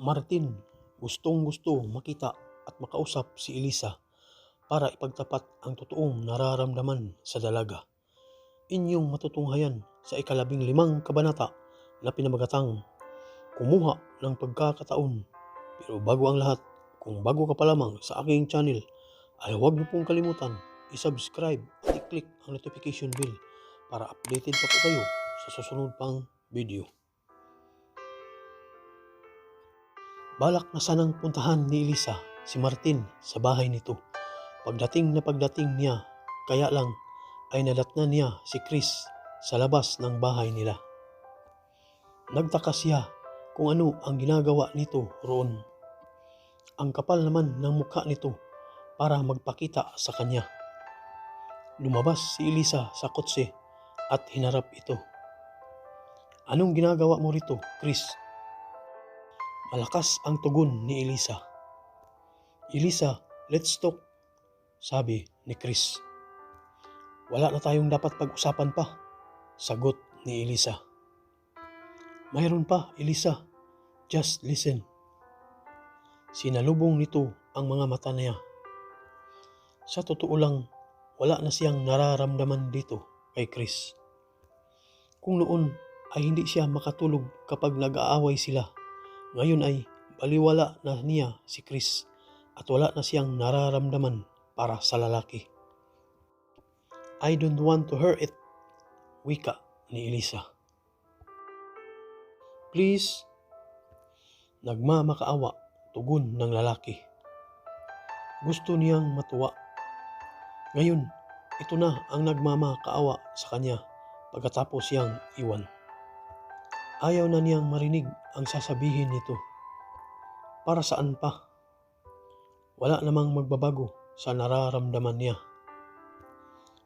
Martin, gustong-gusto makita at makausap si Elisa para ipagtapat ang totoong nararamdaman sa dalaga. Inyong matutunghayan sa ika-15 kabanata na pinamagatang Kumuha ng Pagkakataon. Pero bago ang lahat, kung bago ka pa lamang sa aking channel, ay huwag niyo pong kalimutan i-subscribe at i-click ang notification bell para updated pa po kayo sa susunod pang video. Balak na sanang puntahan ni Elisa si Martin sa bahay nito. Pagdating niya, kaya lang ay nadatnan niya si Chris sa labas ng bahay nila. Nagtaka siya kung ano ang ginagawa nito roon. Ang kapal naman ng mukha nito para magpakita sa kanya. Lumabas si Elisa sa kotse at hinarap ito. Anong ginagawa mo rito, Chris? Malakas ang tugon ni Elisa. Elisa, let's talk, sabi ni Chris. Wala na tayong dapat pag-usapan pa, sagot ni Elisa. Mayroon pa, Elisa. Just listen. Sinalubong nito ang mga mata niya. Sa totoo lang, wala na siyang nararamdaman dito kay Chris. Kung noon ay hindi siya makatulog kapag nag-aaway sila, ngayon ay baliwala na niya si Chris at wala na siyang nararamdaman para sa lalaki. I don't want to hear it, wika ni Elisa. Please, nagmamakaawa, tugon ng lalaki. Gusto niyang matuwa. Ngayon, ito na ang nagmamakaawa sa kanya pagkatapos siyang iwan. Ayaw na niyang marinig ang sasabihin nito. Para saan pa? Wala namang magbabago sa nararamdaman niya.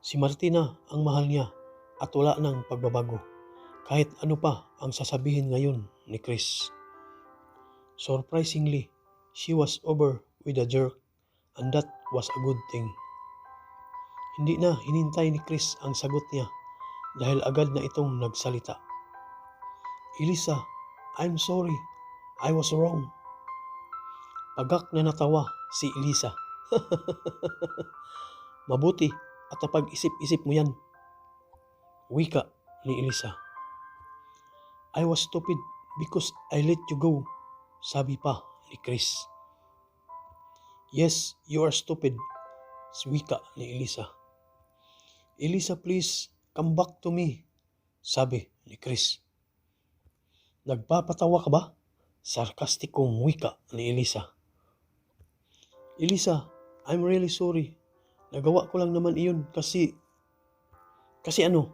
Si Martina ang mahal niya at wala nang pagbabago kahit ano pa ang sasabihin ngayon ni Chris. Surprisingly, she was over with a jerk and that was a good thing. Hindi na hinintay ni Chris ang sagot niya dahil agad na itong nagsalita. Elisa, I'm sorry. I was wrong. Pagak na natawa si Elisa. Mabuti at napag-isip-isip mo yan, wika ni Elisa. I was stupid because I let you go, sabi pa ni Chris. Yes, you are stupid, wika ni Elisa. Elisa, please, come back to me, sabi ni Chris. Nagpapatawa ka ba? Sarkastikong wika ni Elisa. Elisa, I'm really sorry. Nagawa ko lang naman iyon kasi ano?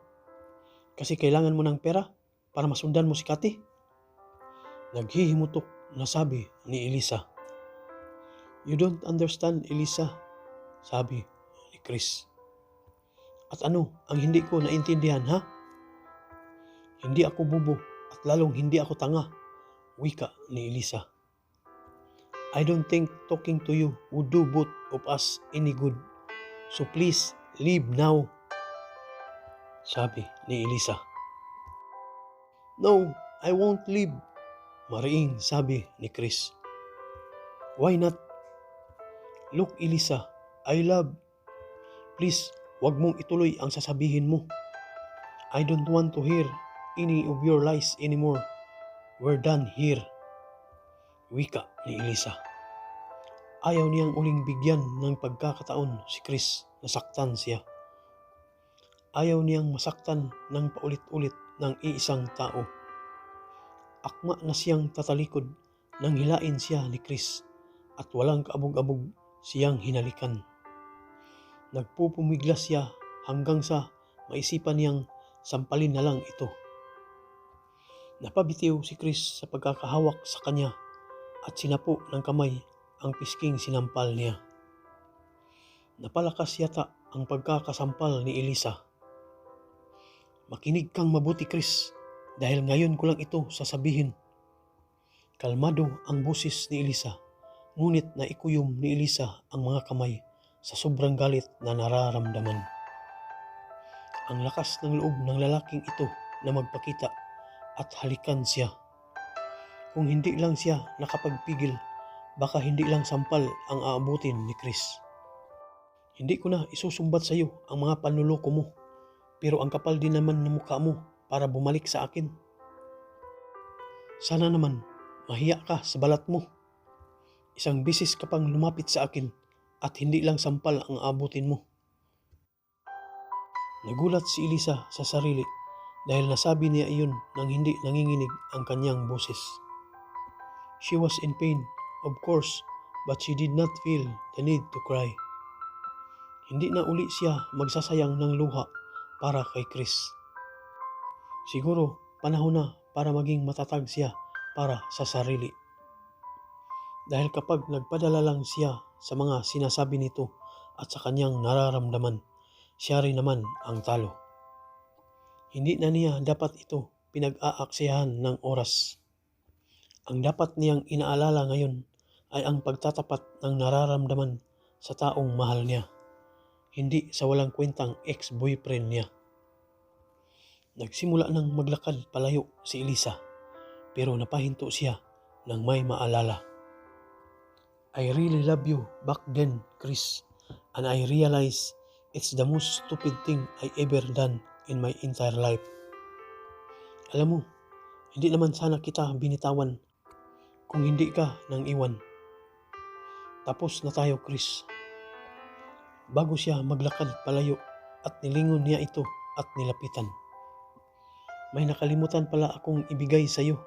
Kasi kailangan mo ng pera para masundan mo si Kati? Naghihimutok na sabi ni Elisa. You don't understand, Elisa, sabi ni Chris. At ano ang hindi ko naintindihan, ha? Hindi ako bubo at lalong hindi ako tanga, wika ni Elisa. I don't think talking to you would do both of us any good. So please, leave now, sabi ni Elisa. No, I won't leave, mariing sabi ni Chris. Why not? Look, Elisa, I love. Please, wag mong ituloy ang sasabihin mo. I don't want to hear any of your lies anymore. We're done here, wika ni Elisa. Ayaw niyang uling bigyan ng pagkakataon si Chris na saktan siya. Ayaw niyang masaktan ng paulit-ulit ng iisang tao. Akma na siyang tatalikod nang hilain siya ni Chris at walang kaabog-abog siyang hinalikan. Nagpupumiglas siya hanggang sa maisipan niyang sampalin na lang ito. Napabitiw si Chris sa pagkakahawak sa kanya at sinapo ng kamay ang pisking sinampal niya. Napalakas yata ang pagkakasampal ni Elisa. Makinig kang mabuti, Chris, dahil ngayon ko lang ito sasabihin. Kalmado ang boses ni Elisa, ngunit naikuyom ni Elisa ang mga kamay sa sobrang galit na nararamdaman. Ang lakas ng loob ng lalaking ito na magpakita at halikan siya. Kung hindi lang siya nakapagpigil, baka hindi lang sampal ang aabutin ni Chris. Hindi ko na isusumbat sa iyo ang mga panluloko mo, pero ang kapal din naman ng mukha mo para bumalik sa akin. Sana naman mahiya ka sa balat mo. Isang bisis ka pang lumapit sa akin at hindi lang sampal ang aabutin mo. Nagulat si Elisa sa sarili dahil nasabi niya iyon nang hindi nanginginig ang kanyang boses. She was in pain, of course, but she did not feel the need to cry. Hindi na uli siya magsasayang ng luha para kay Chris. Siguro panahon na para maging matatag siya para sa sarili. Dahil kapag nagpadala lang siya sa mga sinasabi nito at sa kanyang nararamdaman, siya rin naman ang talo. Hindi na niya dapat ito pinag-aaksyahan ng oras. Ang dapat niyang inaalala ngayon ay ang pagtatapat ng nararamdaman sa taong mahal niya, hindi sa walang kwentang ex-boyfriend niya. Nagsimula nang maglakad palayo si Elisa, pero napahinto siya nang may maalala. I really love you back then, Chris, and I realize it's the most stupid thing I ever done in my entire life. Alam mo, hindi naman sana kita binitawan kung hindi ka nang iwan. Tapos na tayo, Chris. Bago siya maglakad palayo at nilingon niya ito at nilapitan. May nakalimutan pala akong ibigay sa iyo.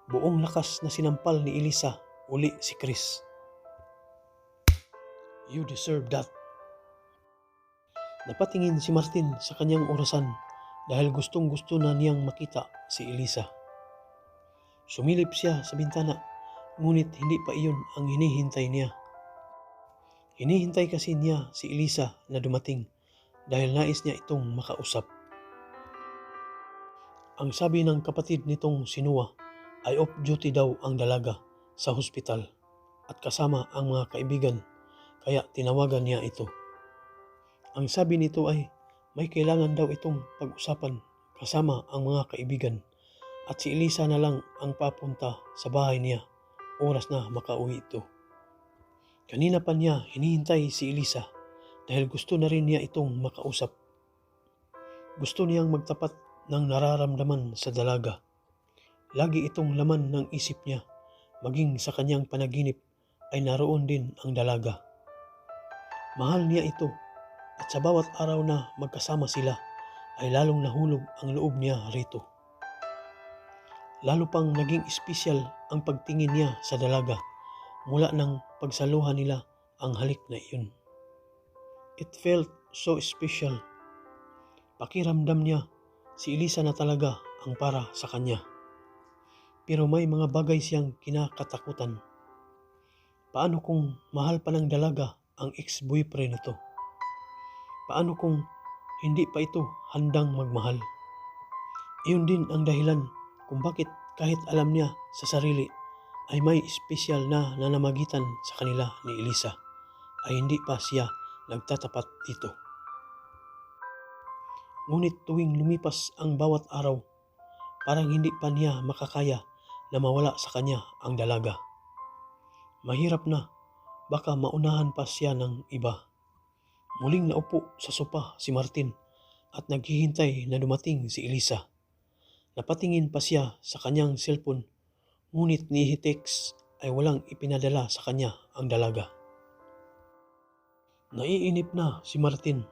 Buong lakas na sinampal ni Elisa uli si Chris. You deserve that. Napatingin si Martin sa kanyang orasan dahil gustong-gusto na niyang makita si Elisa. Sumilip siya sa bintana, ngunit hindi pa iyon ang hinihintay niya. Hinihintay kasi niya si Elisa na dumating dahil nais niya itong makausap. Ang sabi ng kapatid nitong si Noah ay off-duty daw ang dalaga sa hospital at kasama ang mga kaibigan, kaya tinawagan niya ito. Ang sabi nito ay may kailangan daw itong pag-usapan kasama ang mga kaibigan at si Elisa na lang ang papunta sa bahay niya oras na makauwi ito. Kanina pa niya hinihintay si Elisa dahil gusto na rin niya itong makausap. Gusto niyang magtapat ng nararamdaman sa dalaga. Lagi itong laman ng isip niya, maging sa kanyang panaginip ay naroon din ang dalaga. Mahal niya ito at sa bawat araw na magkasama sila ay lalong nahulog ang loob niya rito. Lalo pang naging espesyal ang pagtingin niya sa dalaga mula nang pagsaluhan nila ang halik na iyon. It felt so special. Pakiramdam niya si Elisa na talaga ang para sa kanya. Pero may mga bagay siyang kinakatakutan. Paano kung mahal pa ng dalaga ang ex-boyfriend nito? Paano kung hindi pa ito handang magmahal? Iyon din ang dahilan kung bakit kahit alam niya sa sarili ay may espesyal na nanamagitan sa kanila ni Elisa, ay hindi pa siya nagtatapat dito. Ngunit tuwing lumipas ang bawat araw, parang hindi pa niya makakaya na mawala sa kanya ang dalaga. Mahirap na, baka maunahan pa siya ng iba. Muling naupo sa sopa si Martin at naghihintay na dumating si Elisa. Napatingin pa siya sa kanyang cellphone, ngunit ni text ay walang ipinadala sa kanya ang dalaga. Naiinip na si Martin.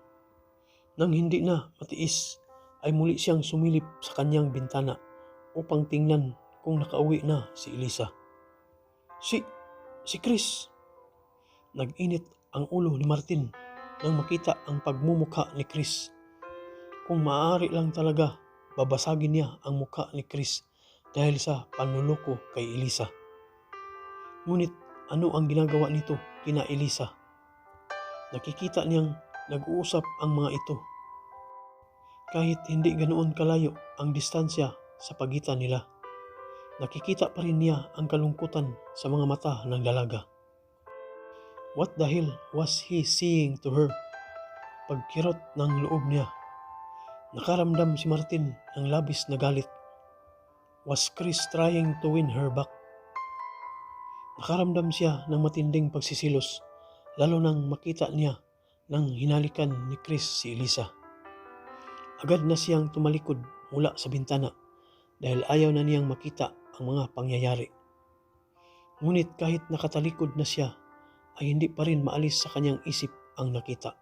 Nang hindi na matiis, ay muli siyang sumilip sa kanyang bintana upang tingnan kung nakauwi na si Elisa. Si Chris! Nag-init ang ulo ni Martin nang makita ang pagmumukha ni Chris. Kung maaari lang talaga, babasagin niya ang mukha ni Chris dahil sa panluloko kay Elisa. Ngunit ano ang ginagawa nito kina Elisa? Nakikita niyang nag-uusap ang mga ito. Kahit hindi ganoon kalayo ang distansya sa pagitan nila, nakikita pa rin niya ang kalungkutan sa mga mata ng dalaga. What the hell was he seeing to her? Pagkirot ng loob niya, nakaramdam si Martin ng labis na galit. Was Chris trying to win her back? Nakaramdam siya ng matinding pagsisilos, lalo nang makita niya nang hinalikan ni Chris si Elisa. Agad na siyang tumalikod mula sa bintana dahil ayaw na niyang makita ang mga pangyayari. Ngunit kahit nakatalikod na siya, ay hindi pa rin maalis sa kanyang isip ang nakita.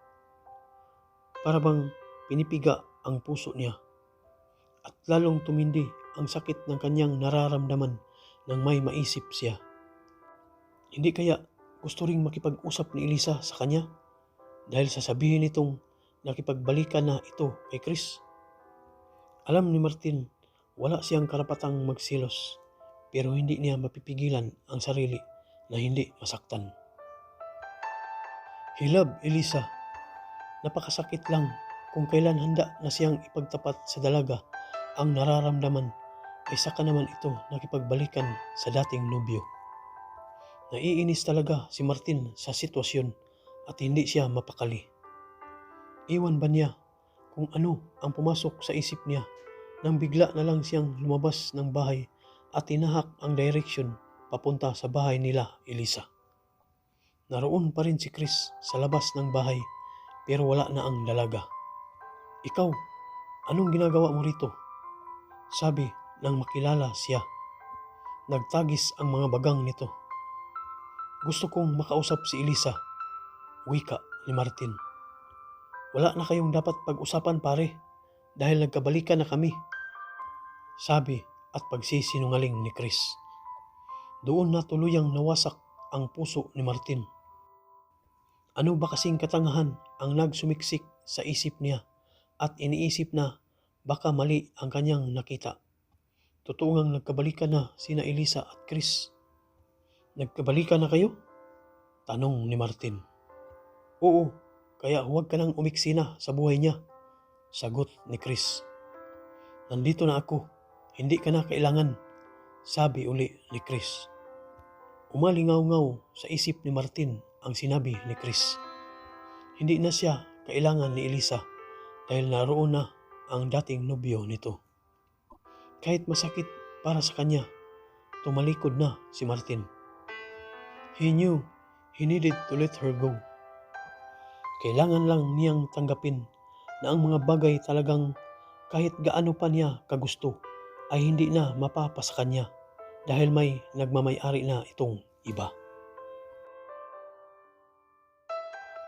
Para bang pinipiga ang puso niya at lalong tumindi ang sakit ng kanyang nararamdaman nang may maisip siya. Hindi kaya gusto ring makipag-usap ni Elisa sa kanya dahil sasabihin nitong nakipagbalikan na ito kay Chris? Alam ni Martin wala siyang karapatang magsilos, pero hindi niya mapipigilan ang sarili na hindi masaktan. He loved Elisa. Napakasakit lang kung kailan handa na siyang ipagtapat sa dalaga ang nararamdaman ay saka naman ito nakipagbalikan sa dating nobyo. Naiinis talaga si Martin sa sitwasyon at hindi siya mapakali. Iwan ba niya kung ano ang pumasok sa isip niya nang bigla na lang siyang lumabas ng bahay at tinahak ang direksyon papunta sa bahay nila Elisa. Naroon pa rin si Chris sa labas ng bahay pero wala na ang dalaga. Ikaw, anong ginagawa mo rito? Sabi nang makilala siya. Nagtagis ang mga bagang nito. Gusto kong makausap si Elisa, wika ni Martin. Wala na kayong dapat pag-usapan pare dahil nagkabalikan na kami, sabi at pagsisinungaling ni Chris. Doon na tuluyang nawasak ang puso ni Martin. Ano ba kasing katangahan ang nagsumiksik sa isip niya at iniisip na baka mali ang kanyang nakita. Totoo ngang nagkabalikan na sina Elisa at Chris. Nagkabalikan na kayo? Tanong ni Martin. Oo, kaya huwag ka nang umiksi na sa buhay niya, sagot ni Chris. Nandito na ako, hindi ka na kailangan, sabi uli ni Chris. Umalingaw-ngaw sa isip ni Martin ang sinabi ni Chris. Hindi na siya kailangan ni Elisa dahil naroon na ang dating nobyo nito. Kahit masakit para sa kanya, tumalikod na si Martin. He knew he needed to let her go. Kailangan lang niyang tanggapin na ang mga bagay talagang kahit gaano pa niya kagusto ay hindi na mapapa sa kanya dahil may nagmamay-ari na itong iba.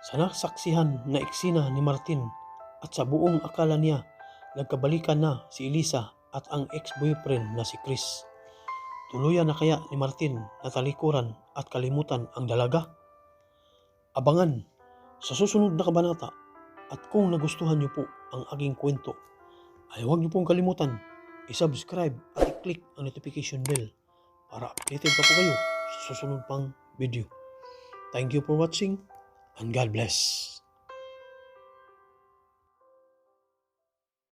Sa nasaksihan na eksena ni Martin at sa buong akala niya nagkabalikan na si Elisa at ang ex-boyfriend na si Chris. Tuluyan na kaya ni Martin na talikuran at kalimutan ang dalaga? Abangan sa susunod na kabanata at kung nagustuhan niyo po ang aking kwento ay huwag niyo pong kalimutan i-subscribe at i-click ang notification bell para updated pa po kayo sa susunod pang video. Thank you for watching and God bless.